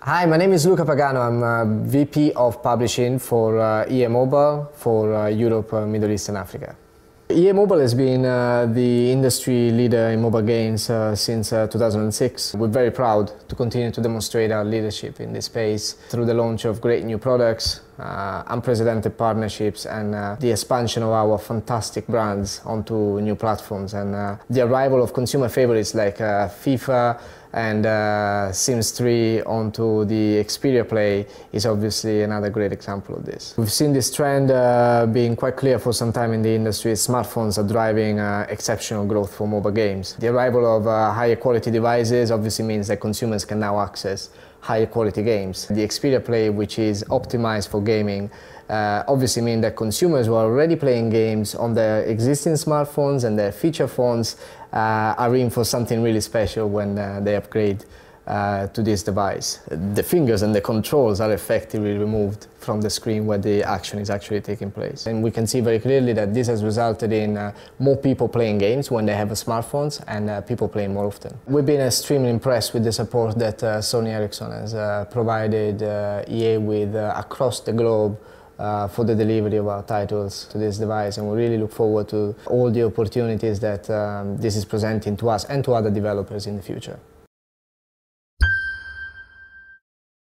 Hi, my name is Luca Pagano. I'm VP of Publishing for EA Mobile for Europe, Middle East and Africa. EA Mobile has been the industry leader in mobile games since 2006. We're very proud to continue to demonstrate our leadership in this space through the launch of great new products, unprecedented partnerships and the expansion of our fantastic brands onto new platforms, and the arrival of consumer favorites like FIFA and Sims 3 onto the Xperia Play is obviously another great example of this. We've seen this trend being quite clear for some time in the industry. Smartphones are driving exceptional growth for mobile games. The arrival of higher quality devices obviously means that consumers can now access higher quality games. The Xperia Play, which is optimized for gaming, obviously means that consumers who are already playing games on their existing smartphones and their feature phones are in for something really special when they upgrade to this device. The fingers and the controls are effectively removed from the screen where the action is actually taking place. And we can see very clearly that this has resulted in more people playing games when they have smartphones and people playing more often. We've been extremely impressed with the support that Sony Ericsson has provided EA with across the globe for the delivery of our titles to this device, and we really look forward to all the opportunities that this is presenting to us and to other developers in the future.